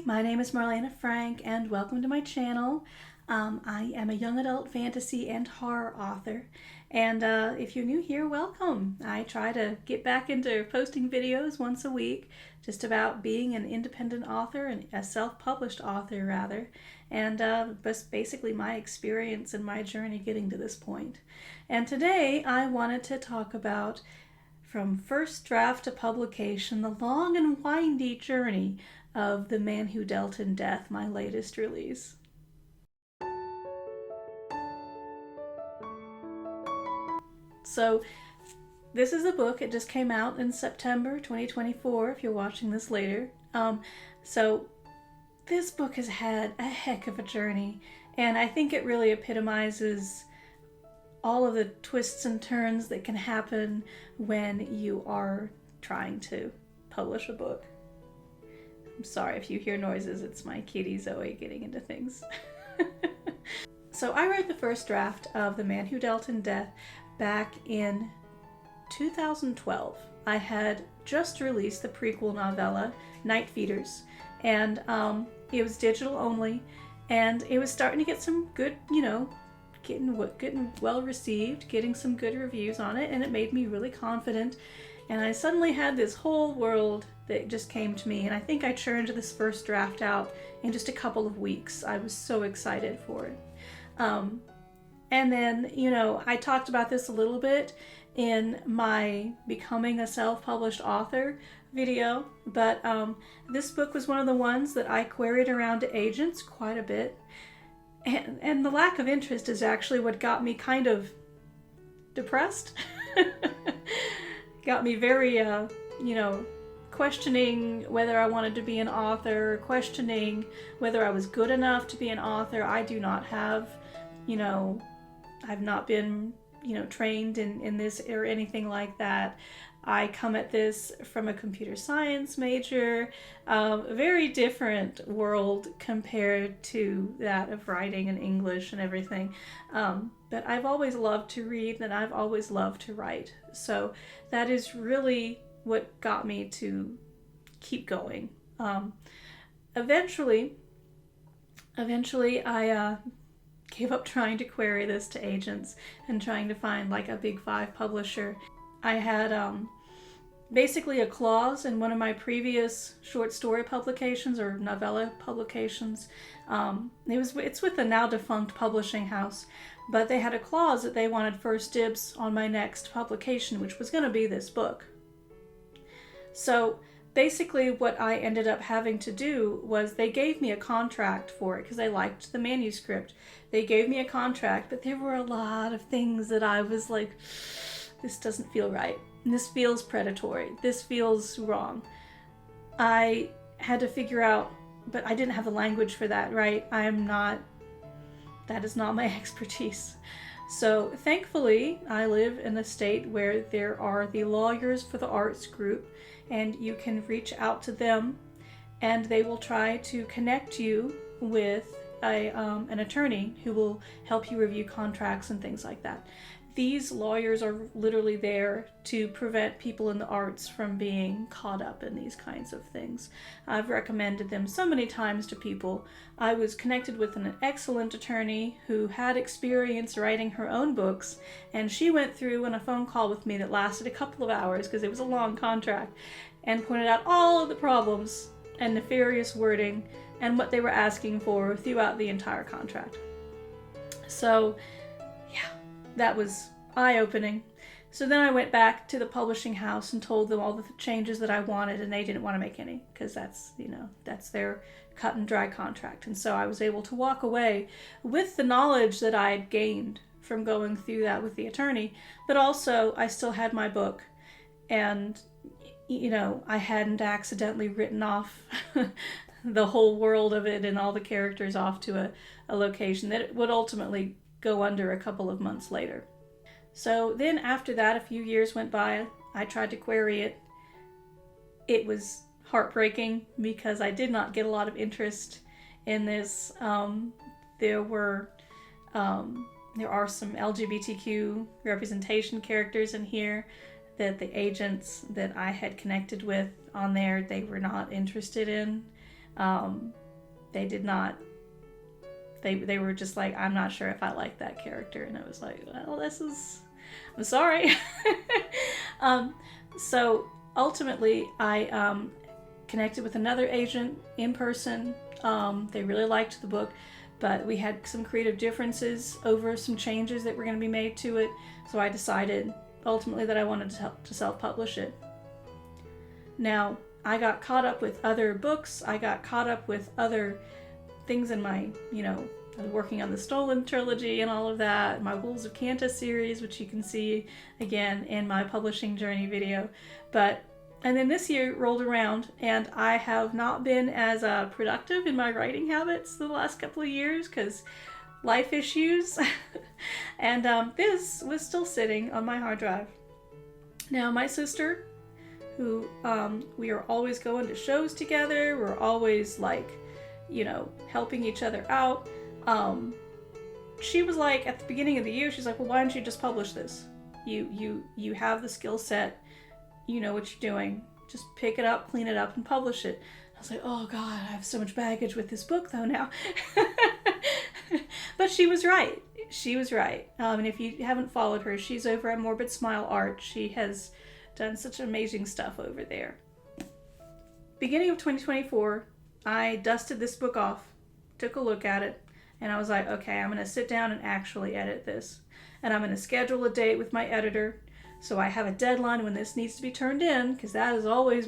my name is Marlena Frank and welcome to my channel. I am a young adult fantasy and horror author, and if you're new here, welcome. I try to get back into posting videos once a week just about being an independent author and a self-published author rather, and basically my experience and my journey getting to this point. And today I wanted to talk about from first draft to publication, the long and windy journey of The Man Who Dealt in Death, my latest release. So this is a book. It just came out in September 2024 if you're watching this later. So this book has had a heck of a journey, and I think it really epitomizes all of the twists and turns that can happen when you are trying to publish a book. I'm sorry if you hear noises, it's my kitty Zoe getting into things. So I wrote the first draft of The Man Who Dealt in Death back in 2012. I had just released the prequel novella, Night Feeders, and it was digital only, and it was starting to get some good, getting well received, getting some good reviews on it, and it made me really confident. And I suddenly had this whole world that just came to me, and I think I churned this first draft out in just a couple of weeks. I was so excited for it. And then, I talked about this a little bit in my Becoming a Self-Published Author video, but this book was one of the ones that I queried around to agents quite a bit. And the lack of interest is actually what got me kind of depressed. Got me very, questioning whether I wanted to be an author, questioning whether I was good enough to be an author. I do not have, I've not been, trained in this or anything like that. I come at this from a computer science major, a very different world compared to that of writing and English and everything. But I've always loved to read and I've always loved to write. So that is really what got me to keep going. Eventually I gave up trying to query this to agents and trying to find like a big 5 publisher. I had basically a clause in one of my previous short story publications or novella publications. It's with a now defunct publishing house, but they had a clause that they wanted first dibs on my next publication, which was going to be this book. So basically what I ended up having to do was they gave me a contract for it because they liked the manuscript. They gave me a contract, but there were a lot of things that I was like, this doesn't feel right. This feels predatory. This feels wrong. I had to figure out, but I didn't have the language for that, right? That is not my expertise. So thankfully, I live in a state where there are the lawyers for the arts group, and you can reach out to them and they will try to connect you with an attorney who will help you review contracts and things like that. These lawyers are literally there to prevent people in the arts from being caught up in these kinds of things. I've recommended them so many times to people. I was connected with an excellent attorney who had experience writing her own books, and she went through in a phone call with me that lasted a couple of hours because it was a long contract, and pointed out all of the problems and nefarious wording and what they were asking for throughout the entire contract. So that was eye-opening. So then I went back to the publishing house and told them all the changes that I wanted, and they didn't want to make any because that's their cut and dry contract. And so I was able to walk away with the knowledge that I had gained from going through that with the attorney, but also I still had my book, and I hadn't accidentally written off the whole world of it and all the characters off to a location that it would ultimately go under a couple of months later. So then after that, a few years went by. I tried to query it. It was heartbreaking because I did not get a lot of interest in this. There are some LGBTQ representation characters in here that the agents that I had connected with on there, they were not interested in. They did not, they were just like, I'm not sure if I like that character. And I was like, well, I'm sorry. So ultimately, I connected with another agent in person. They really liked the book, but we had some creative differences over some changes that were going to be made to it. So I decided ultimately that I wanted to self-publish it. Now, I got caught up with other books. I got caught up with other things in my, I was working on the Stolen trilogy and all of that, my Wolves of Kanta series, which you can see again in my publishing journey video. And then this year rolled around, and I have not been as productive in my writing habits the last couple of years because life issues. And this was still sitting on my hard drive. Now, my sister, who we are always going to shows together, we're always helping each other out. She was like, at the beginning of the year, she's like, well, why don't you just publish this? You have the skill set. You know what you're doing. Just pick it up, clean it up, and publish it. I was like, oh God, I have so much baggage with this book though now. But she was right. She was right. And if you haven't followed her, she's over at Morbid Smile Art. She has done such amazing stuff over there. Beginning of 2024, I dusted this book off, took a look at it, and I was like, okay, I'm going to sit down and actually edit this. And I'm going to schedule a date with my editor. So I have a deadline when this needs to be turned in, because that is always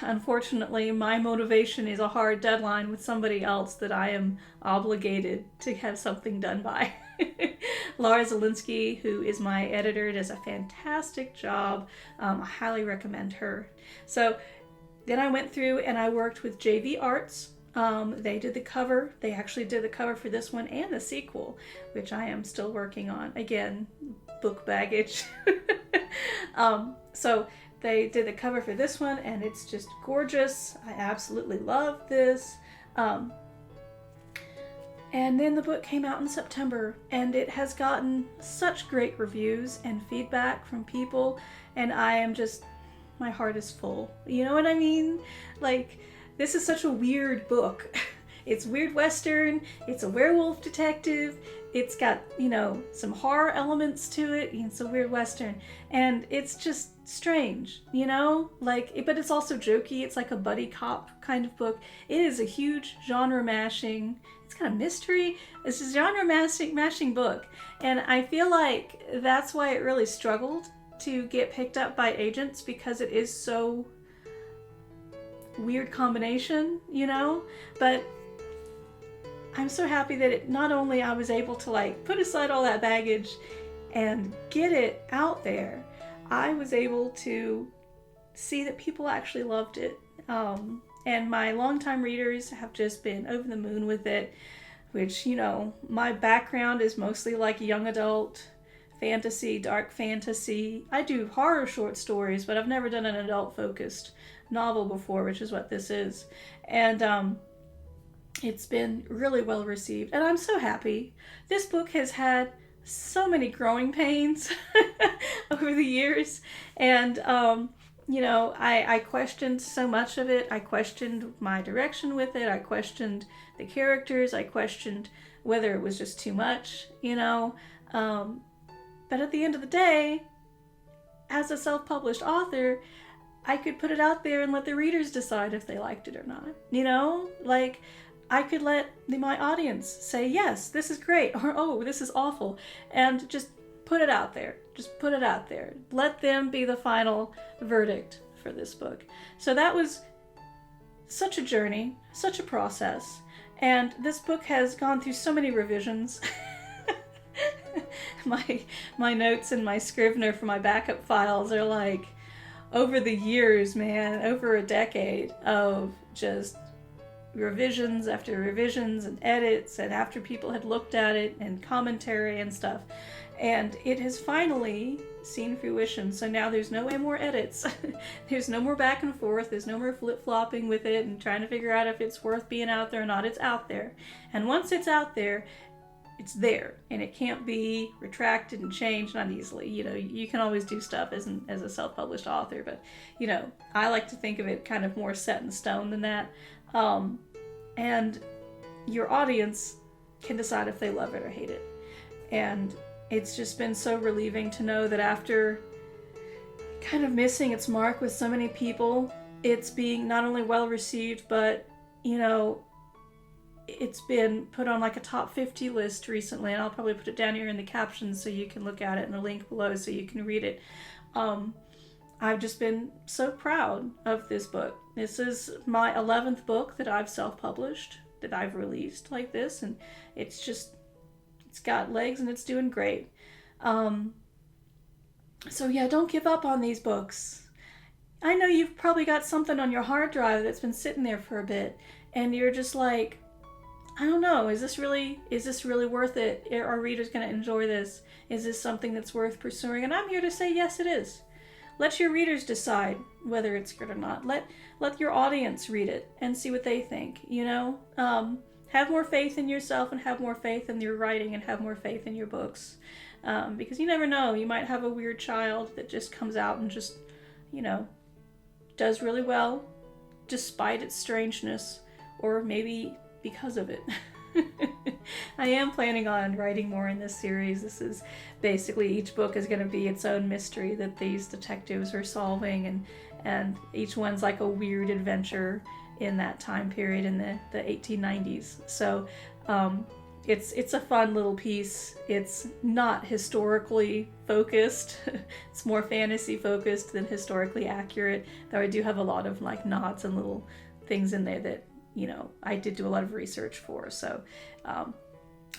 unfortunately, my motivation is a hard deadline with somebody else that I am obligated to have something done by. Lara Zielinsky, who is my editor, does a fantastic job. I highly recommend her. So then I went through and I worked with JV Arts. They did the cover. They actually did the cover for this one and the sequel, which I am still working on. Again, book baggage. So they did the cover for this one, and it's just gorgeous. I absolutely love this. And then the book came out in September, and it has gotten such great reviews and feedback from people, and my heart is full. You know what I mean? This is such a weird book. It's weird Western, it's a werewolf detective, it's got, some horror elements to it, it's a weird Western, and it's just strange, but it's also jokey. It's like a buddy cop kind of book. It is a huge genre mashing, it's kind of mystery, it's a genre mashing book, and I feel like that's why it really struggled to get picked up by agents, because it is so weird combination, but I'm so happy that not only I was able to put aside all that baggage and get it out there, I was able to see that people actually loved it. And my longtime readers have just been over the moon with it, which, my background is mostly young adult fantasy, dark fantasy. I do horror short stories, but I've never done an adult focused novel before, which is what this is. And it's been really well received, and I'm so happy. This book has had so many growing pains over the years, and I questioned so much of it. I questioned my direction with it. I questioned the characters. I questioned whether it was just too much, but at the end of the day, as a self-published author, I could put it out there and let the readers decide if they liked it or not. I could let my audience say, yes, this is great, or oh, this is awful, and just put it out there. Just put it out there. Let them be the final verdict for this book. So that was such a journey, such a process, and this book has gone through so many revisions. My notes in my Scrivener for my backup files are over the years, man, over a decade of just revisions after revisions and edits, and after people had looked at it and commentary and stuff, and it has finally seen fruition. So now there's no more edits. There's no more back and forth. There's no more flip-flopping with it and trying to figure out if it's worth being out there or not. It's out there, and once it's out there, it's there, and it can't be retracted and changed, not easily. You can always do stuff as a self-published author, but I like to think of it kind of more set in stone than that. And your audience can decide if they love it or hate it. And it's just been so relieving to know that after kind of missing its mark with so many people, it's being not only well received, but, you know, it's been put on like a top 50 list recently, and I'll probably put it down here in the captions so you can look at it, and a link below so you can read it. I've just been so proud of this book. This is my 11th book that I've self-published, that I've released like this, and it's got legs and it's doing great. So yeah, don't give up on these books. I know you've probably got something on your hard drive that's been sitting there for a bit, and you're just like, I don't know, is this really worth it? Are readers going to enjoy this? Is this something that's worth pursuing? And I'm here to say yes, it is. Let your readers decide whether it's good or not. Let your audience read it and see what they think, you know? Have more faith in yourself, and have more faith in your writing, and have more faith in your books. Because you never know, you might have a weird child that just comes out and just, you know, does really well despite its strangeness, or maybe because of it. I am planning on writing more in this series. This is basically, each book is going to be its own mystery that these detectives are solving, and each one's like a weird adventure in that time period in the 1890s. So it's a fun little piece. It's not historically focused. It's more fantasy focused than historically accurate, though I do have a lot of like nods and little things in there that, you know, I did do a lot of research for. So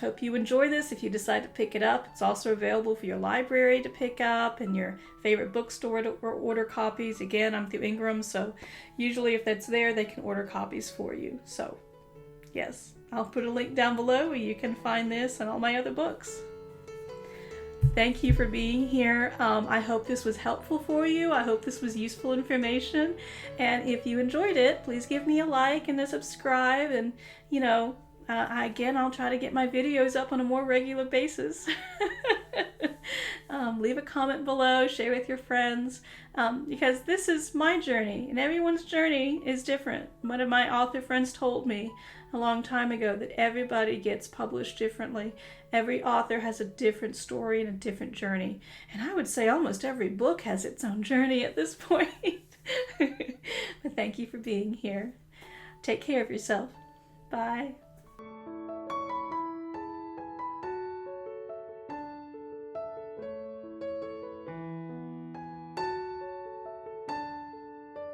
hope you enjoy this. If you decide to pick it up, it's also available for your library to pick up and your favorite bookstore to order copies. Again, I'm through Ingram, so usually if that's there, they can order copies for you. So yes, I'll put a link down below where you can find this and all my other books. Thank you for being here. I hope this was helpful for you. I hope this was useful information. And if you enjoyed it, please give me a like and a subscribe. And, you know, again, I'll try to get my videos up on a more regular basis. Leave a comment below, share with your friends, because this is my journey, and everyone's journey is different. One of my author friends told me a long time ago that everybody gets published differently. Every author has a different story and a different journey. And I would say almost every book has its own journey at this point. But thank you for being here. Take care of yourself. Bye.